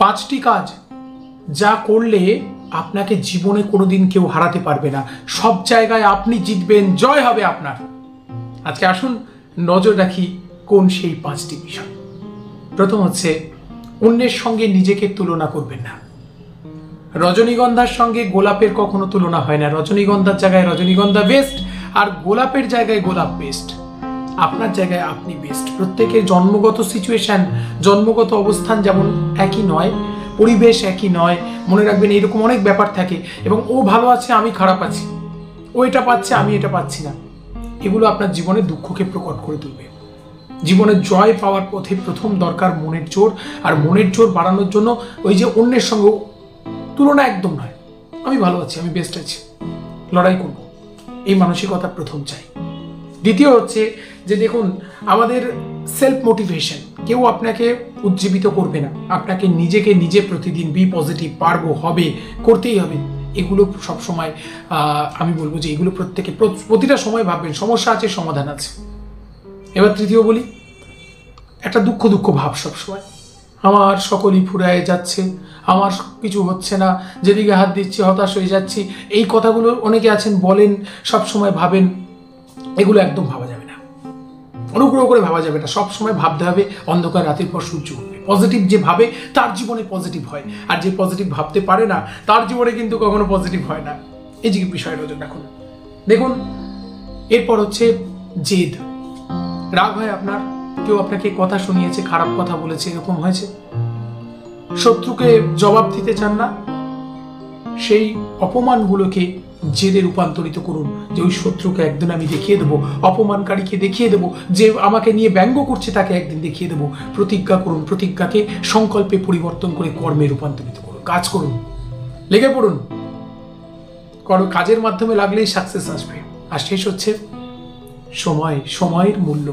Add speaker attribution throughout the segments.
Speaker 1: 5টি কাজ যা করলে আপনাকে জীবনে কোনোদিন কেউ হারাতে পারবে না, সব জায়গায় আপনি জিতবেন, জয় হবে আপনার। আজকে আসুন নজর রাখি কোন সেই 5টি বিষয়। প্রথম হচ্ছে, অন্যের সঙ্গে নিজেকে তুলনা করবেন না। রজনীগন্ধার সঙ্গে গোলাপের কখনো তুলনা হয় না। রজনীগন্ধার জায়গায় রজনীগন্ধা বেস্ট, আর গোলাপের জায়গায় গোলাপ বেস্ট। আপনার জায়গায় আপনি বেস্ট। প্রত্যেকের জন্মগত সিচুয়েশন, জন্মগত অবস্থান যেমন একই নয়, পরিবেশ একই নয়। মনে রাখবেন এরকম অনেক ব্যাপার থাকে, এবং ও ভালো আছে আমি খারাপ আছি, ও এটা পাচ্ছে আমি এটা পাচ্ছি না। এগুলো আপনার জীবনে দুঃখকে প্রকট করে তুলবে। জীবনের জয় পাওয়ার পথে প্রথম দরকার মনের জোর, আর মনের জোর বাড়ানোর জন্য ওই যে অন্যের সঙ্গে তুলনা একদম নয়। আমি ভালো আছি, আমি বেস্ট আছি, লড়াই করব, এই মানসিকতা প্রথম চাই। দ্বিতীয় হচ্ছে যে দেখুন, আমাদের সেলফ মোটিভেশন, কেউ আপনাকে উজ্জীবিত করবে না। আপনাকে নিজেকে নিজে প্রতিদিন বি পজিটিভ, পারবো, হবে, করতেই হবে, এগুলো সবসময় আমি বলবো যে এগুলো প্রতিটা সময় ভাববেন সমস্যা আছে, সমাধান আছে। এবার তৃতীয় বলি, একটা দুঃখ ভাব সবসময়, আমার সকলই ফুরায় যাচ্ছে, আমার কিছু হচ্ছে না, যেদিকে হাত দিচ্ছি হতাশ হয়ে যাচ্ছি, এই কথাগুলো অনেকে আছেন বলেন, সবসময় ভাবেন। এগুলো একদম ভাবা যাবে না, অনুগ্রহ করে ভাবা যাবে না। সবসময় ভাবতে হবে অন্ধকার রাতের পর সূর্য উঠবে। পজিটিভ যে ভাবে তার জীবনে পজিটিভ হয়, আর যে পজিটিভ ভাবতে পারে না তার জীবনে কিন্তু কখনো পজিটিভ হয় না। এই যে বিষয় নজর রাখুন। দেখুন, এরপর হচ্ছে জেদ। রাগ হয় আপনার, কেউ আপনাকে কথা শুনিয়েছে, খারাপ কথা বলেছে, এরকম হয়েছে, শত্রুকে জবাব দিতে চান না, সেই অপমানগুলোকে জেদে রূপান্তরিত করুন। যে ওই শত্রুকে একদিন আমি দেখিয়ে দেবো, অপমানকারীকে দেখিয়ে দেবো, যে আমাকে নিয়ে ব্যঙ্গ করছে তাকে একদিন দেখিয়ে দেবো। প্রতিজ্ঞা করুন, প্রতিজ্ঞাকে সংকল্পে পরিবর্তন করে কর্মে রূপান্তরিত করুন। কাজ করুন, লেগে পড়ুন, কাজের মাধ্যমে লাগলেই সাকসেস আসবে। আর শেষ হচ্ছে সময়ের মূল্য।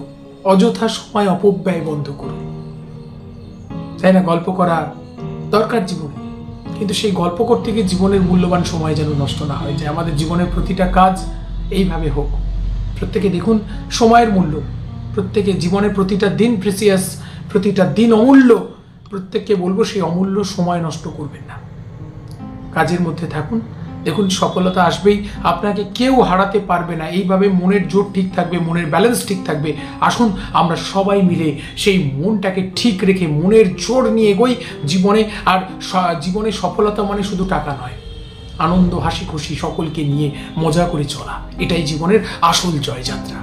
Speaker 1: অযথা সময় অপব্যয় বন্ধ করুন। তাই না, গল্প করা দরকার জীবনে, কিন্তু সেই গল্প করতে গিয়ে জীবনের মূল্যবান সময় যেন নষ্ট না হয়ে যায়। আমাদের জীবনের প্রতিটা কাজ এইভাবে হোক। প্রত্যেকে দেখুন সময়ের মূল্য, প্রত্যেকে জীবনের প্রতিটা দিন প্রেসিয়াস, প্রতিটা দিন অমূল্য। প্রত্যেককে বলবো সেই অমূল্য সময় নষ্ট করবেন না, কাজের মধ্যে থাকুন। দেখুন সফলতা আসবেই, আপনাকে কেউ হারাতে পারবে না। এইভাবে মনের জোর ঠিক থাকবে, মনের ব্যালেন্স ঠিক থাকবে। আসুন আমরা সবাই মিলে সেই মনটাকে ঠিক রেখে মনের জোর নিয়ে এগোই জীবনে। আর জীবনে সফলতা মানে শুধু টাকা নয়, আনন্দ, হাসি খুশি সকলকে নিয়ে মজা করে চলা, এটাই জীবনের আসল জয়যাত্রা।